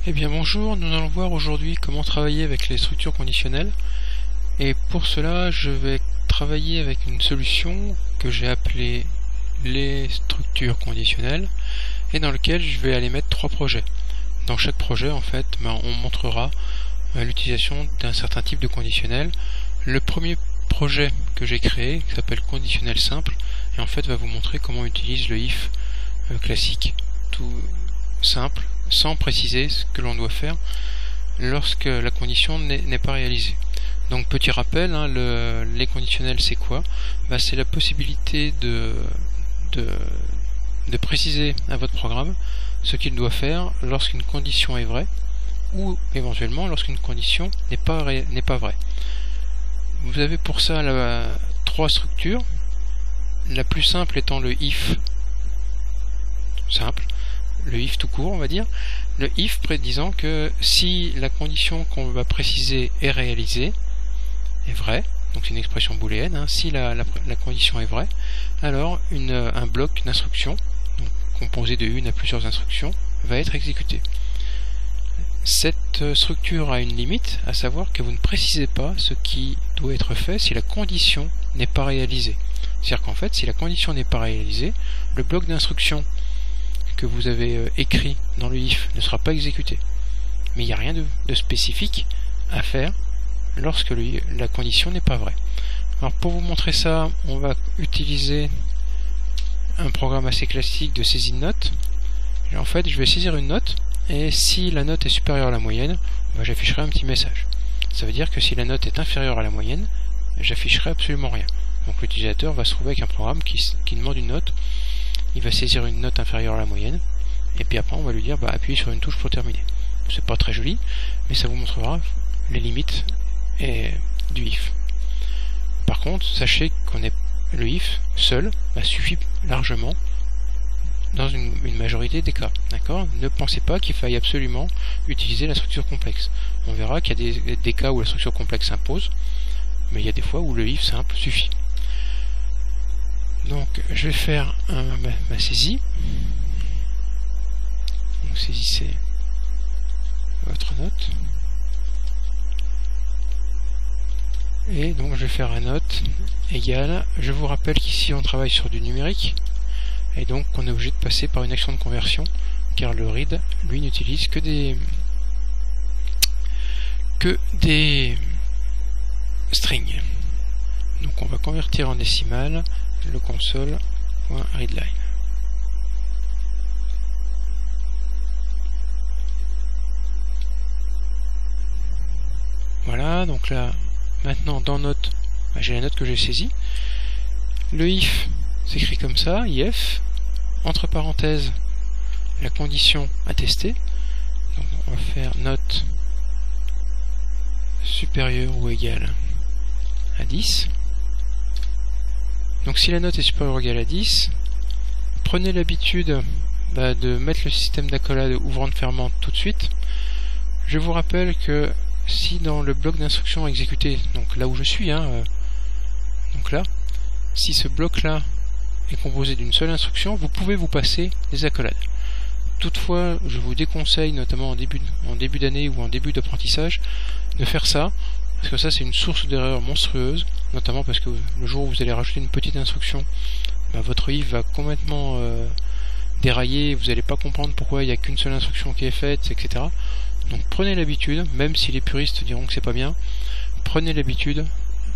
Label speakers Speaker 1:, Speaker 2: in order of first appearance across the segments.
Speaker 1: Eh bien bonjour, nous allons voir aujourd'hui comment travailler avec les structures conditionnelles. Et pour cela, je vais travailler avec une solution que j'ai appelée les structures conditionnelles et dans lequel je vais aller mettre 3 projets. Dans chaque projet, en fait, on montrera l'utilisation d'un certain type de conditionnel. Le premier projet que j'ai créé, qui s'appelle conditionnel simple, et en fait va vous montrer comment on utilise le if classique, tout simple, sans préciser ce que l'on doit faire lorsque la condition n'est pas réalisée. Donc petit rappel, les conditionnels c'est quoi? C'est la possibilité de préciser à votre programme ce qu'il doit faire lorsqu'une condition est vraie ou éventuellement lorsqu'une condition n'est pas vraie. Vous avez pour ça 3 structures, la plus simple étant le if simple, le if tout court on va dire, le if prédisant que si la condition qu'on va préciser est réalisée, est vraie, donc c'est une expression booléenne, si la condition est vraie, alors un bloc d'instructions, composé de une à plusieurs instructions, va être exécuté. Cette structure a une limite, à savoir que vous ne précisez pas ce qui doit être fait si la condition n'est pas réalisée. C'est-à-dire qu'en fait, si la condition n'est pas réalisée, le bloc d'instructions que vous avez écrit dans le if ne sera pas exécuté. Mais il n'y a rien de spécifique à faire lorsque la condition n'est pas vraie. Alors pour vous montrer ça, on va utiliser un programme assez classique de saisie de notes. En fait, je vais saisir une note, et si la note est supérieure à la moyenne, j'afficherai un petit message. Ça veut dire que si la note est inférieure à la moyenne, j'afficherai absolument rien. Donc l'utilisateur va se trouver avec un programme qui demande une note. Il va saisir une note inférieure à la moyenne, et puis après on va lui dire appuyez sur une touche pour terminer. C'est pas très joli, mais ça vous montrera les limites du if. Par contre, sachez le if seul suffit largement dans une majorité des cas. D'accord ? Ne pensez pas qu'il faille absolument utiliser la structure complexe. On verra qu'il y a des cas où la structure complexe s'impose, mais il y a des fois où le if simple suffit. Donc je vais faire ma saisie. Donc saisissez votre note. Et donc je vais faire un note égale. Je vous rappelle qu'ici on travaille sur du numérique. Et donc on est obligé de passer par une action de conversion. Car le read, lui, n'utilise que des strings. Donc on va convertir en décimales le console.readline. Voilà, donc là, maintenant dans note, j'ai la note que j'ai saisie. Le if s'écrit comme ça, if, entre parenthèses, la condition à tester. Donc on va faire note supérieure ou égale à 10. Donc si la note est supérieure ou égale à 10, prenez l'habitude de mettre le système d'accolade ouvrante-fermante tout de suite. Je vous rappelle que si dans le bloc d'instruction exécuté, donc là où je suis, donc là, si ce bloc là est composé d'une seule instruction, vous pouvez vous passer les accolades. Toutefois, je vous déconseille, notamment en début d'année ou en début d'apprentissage, de faire ça, parce que ça c'est une source d'erreur monstrueuse, notamment parce que le jour où vous allez rajouter une petite instruction, votre if va complètement dérailler, vous n'allez pas comprendre pourquoi il n'y a qu'une seule instruction qui est faite, etc. Donc prenez l'habitude, même si les puristes diront que c'est pas bien, prenez l'habitude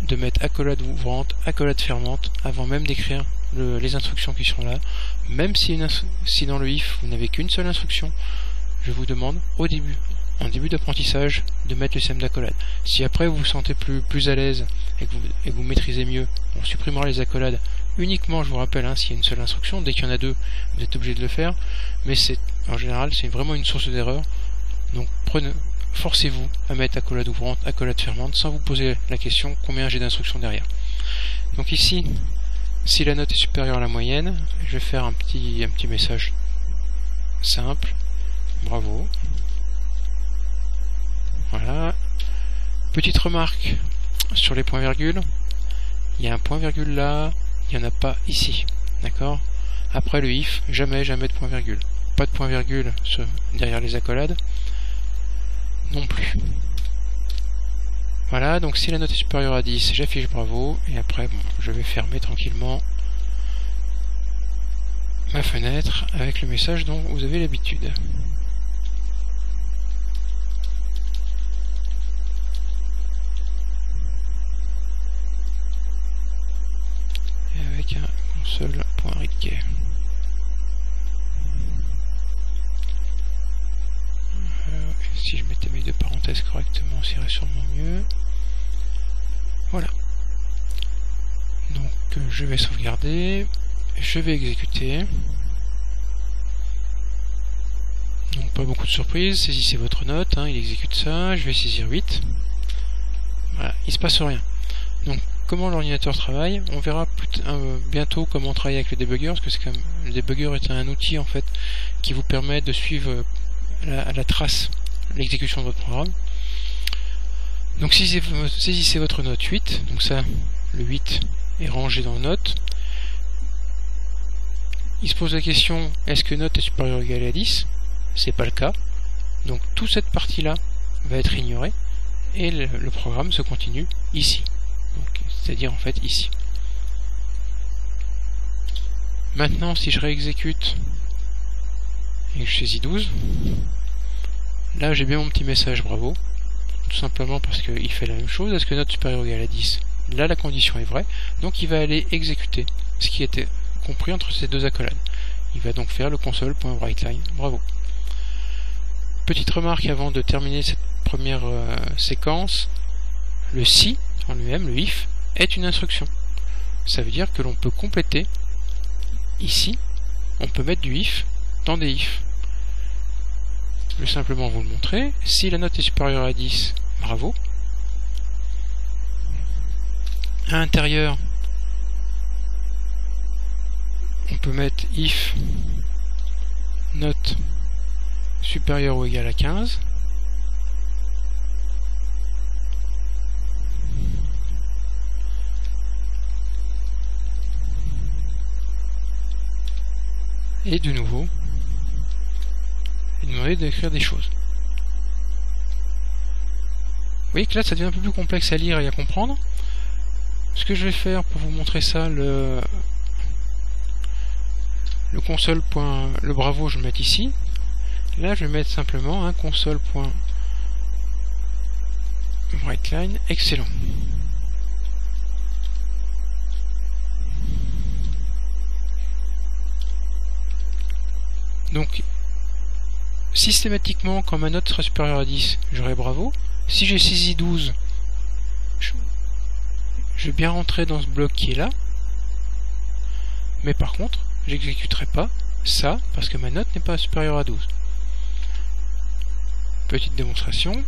Speaker 1: de mettre accolade ouvrante, accolade fermante, avant même d'écrire les instructions qui sont là. Même si dans le if vous n'avez qu'une seule instruction, je vous demande en début d'apprentissage, de mettre le système d'accolade. Si après vous vous sentez plus à l'aise et que vous maîtrisez mieux, on supprimera les accolades uniquement, je vous rappelle, s'il y a une seule instruction. Dès qu'il y en a deux, vous êtes obligé de le faire, mais en général c'est vraiment une source d'erreur. Donc forcez-vous à mettre accolade ouvrante, accolade fermante, sans vous poser la question combien j'ai d'instructions derrière. Donc ici, si la note est supérieure à la moyenne, je vais faire un petit message simple, bravo. Voilà. Petite remarque sur les points-virgules, il y a un point-virgule là, il n'y en a pas ici, d'accord? Après le if, jamais de point-virgule. Pas de point-virgule derrière les accolades. non plus. Voilà, donc si la note est supérieure à 10, j'affiche bravo, et après, bon, je vais fermer tranquillement ma fenêtre avec le message dont vous avez l'habitude. Et avec un console.readkey. Si je mettais mes deux parenthèses correctement, ça irait sûrement mieux. Voilà. Donc je vais sauvegarder, je vais exécuter. Donc pas beaucoup de surprises, saisissez votre note, hein, il exécute ça, je vais saisir 8. Voilà, il se passe rien. Donc comment l'ordinateur travaille, on verra bientôt comment travailler avec le debugger, parce que c'est quand même, le debugger est un outil en fait qui vous permet de suivre la trace l'exécution de votre programme. Donc saisissez votre note 8, donc ça, le 8 est rangé dans note. Il se pose la question, est-ce que note est supérieure ou égale à 10? C'est pas le cas, donc toute cette partie là va être ignorée et le programme se continue ici, c'est-à-dire en fait ici. Maintenant si je réexécute et que je saisis 12, là j'ai bien mon petit message bravo, tout simplement parce qu'il fait la même chose. Est-ce que note supérieure ou égale à 10? Là la condition est vraie, donc il va aller exécuter ce qui était compris entre ces deux accolades. Il va donc faire le console.writeLine, bravo. Petite remarque avant de terminer cette première séquence, le si en lui-même, le if, est une instruction. Ça veut dire que l'on peut compléter ici, on peut mettre du if dans des if. Je vais simplement vous le montrer. Si la note est supérieure à 10, bravo. À l'intérieur, on peut mettre if note supérieure ou égale à 15. Et de nouveau, demander d'écrire des choses. Vous voyez que là ça devient un peu plus complexe à lire et à comprendre. Ce que je vais faire pour vous montrer ça, le console. Le bravo je vais le mettre ici. Là je vais mettre simplement un console.writeLine, excellent. Donc systématiquement, quand ma note sera supérieure à 10, j'aurai bravo. Si j'ai saisi 12, je vais bien rentrer dans ce bloc qui est là. Mais par contre, j'exécuterai pas ça, parce que ma note n'est pas supérieure à 12. Petite démonstration.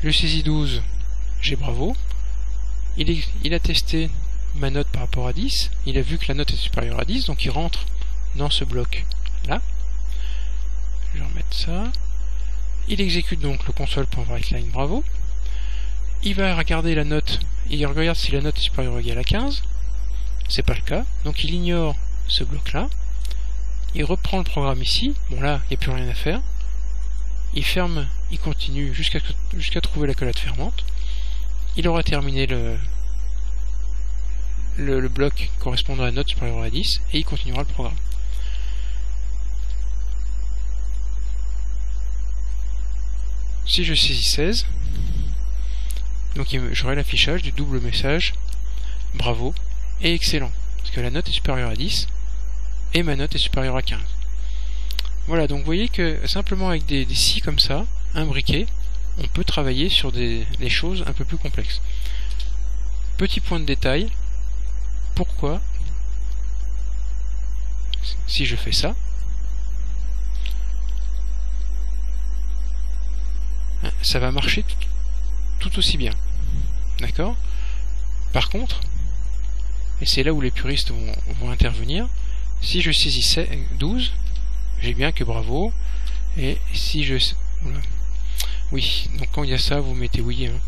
Speaker 1: Je saisis 12, j'ai bravo. Il a testé ma note par rapport à 10. Il a vu que la note est supérieure à 10, donc il rentre dans ce bloc là. Je vais remettre ça. Il exécute donc le console.writeLine, bravo. Il va regarder la note, il regarde si la note est supérieure ou égale à 15. C'est pas le cas, donc il ignore ce bloc là. Il reprend le programme ici. Bon là, il n'y a plus rien à faire. Il ferme, il continue jusqu'à trouver l'accolade fermante. Il aura terminé le bloc correspondant à la note supérieure à 10 et il continuera le programme. Si je saisis 16, donc j'aurai l'affichage du double message bravo et excellent, parce que la note est supérieure à 10 et ma note est supérieure à 15. Voilà, donc vous voyez que simplement avec des si comme ça, imbriqués, on peut travailler sur des choses un peu plus complexes. Petit point de détail, pourquoi si je fais ça, ça va marcher tout aussi bien. D'accord? Par contre, et c'est là où les puristes vont intervenir, si je saisis 12, j'ai bien que bravo, et si je... Oui, donc quand il y a ça, vous mettez oui. Hein.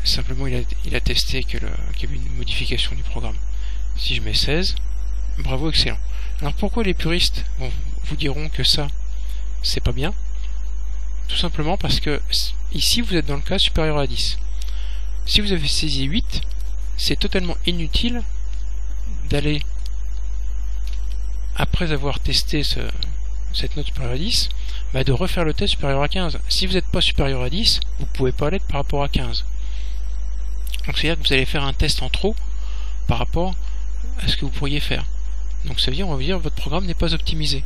Speaker 1: Simplement, il a testé qu'il y avait une modification du programme. Si je mets 16, bravo, excellent. Alors pourquoi les puristes vous diront que ça, c'est pas bien? Tout simplement parce que ici vous êtes dans le cas supérieur à 10. Si vous avez saisi 8, c'est totalement inutile d'aller, après avoir testé cette note supérieure à 10, de refaire le test supérieur à 15. Si vous n'êtes pas supérieur à 10, vous ne pouvez pas l'être par rapport à 15. Donc c'est-à-dire que vous allez faire un test en trop par rapport à ce que vous pourriez faire. Donc ça veut dire, on va dire, votre programme n'est pas optimisé.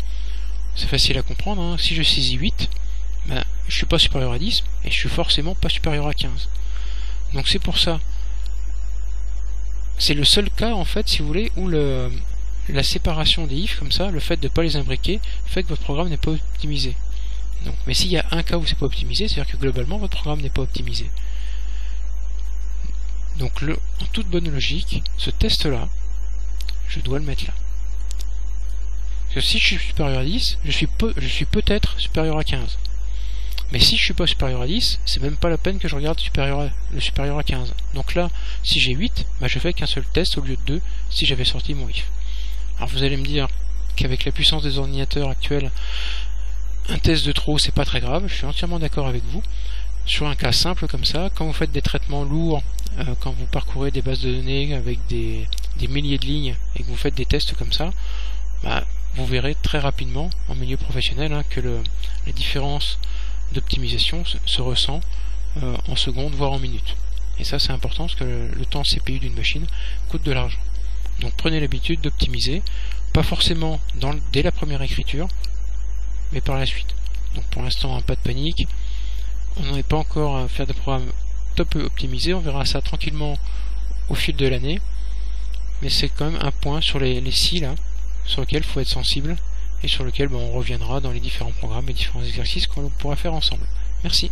Speaker 1: C'est facile à comprendre, hein. Si je saisis 8, je ne suis pas supérieur à 10 et je suis forcément pas supérieur à 15. Donc c'est pour ça. C'est le seul cas, en fait, si vous voulez, où la séparation des ifs, comme ça, le fait de ne pas les imbriquer, fait que votre programme n'est pas optimisé. Donc, mais s'il y a un cas où c'est pas optimisé, c'est-à-dire que globalement, votre programme n'est pas optimisé. Donc, en toute bonne logique, ce test-là, je dois le mettre là. Parce que si je suis supérieur à 10, je suis peut-être supérieur à 15. Mais si je suis pas supérieur à 10, c'est même pas la peine que je regarde le supérieur à 15. Donc là, si j'ai 8, je fais qu'un seul test au lieu de 2 si j'avais sorti mon if. Alors vous allez me dire qu'avec la puissance des ordinateurs actuels, un test de trop, c'est pas très grave. Je suis entièrement d'accord avec vous. Sur un cas simple comme ça, quand vous faites des traitements lourds, quand vous parcourez des bases de données avec des milliers de lignes et que vous faites des tests comme ça, vous verrez très rapidement en milieu professionnel que la différence d'optimisation se ressent en secondes voire en minutes. Et ça c'est important parce que le temps CPU d'une machine coûte de l'argent. Donc prenez l'habitude d'optimiser, pas forcément dès la première écriture, mais par la suite. Donc pour l'instant pas de panique, on n'en est pas encore à faire des programmes top optimisés, on verra ça tranquillement au fil de l'année, mais c'est quand même un point sur les si là, sur lequel il faut être sensible et sur lequel on reviendra dans les différents programmes et différents exercices qu'on pourra faire ensemble. Merci.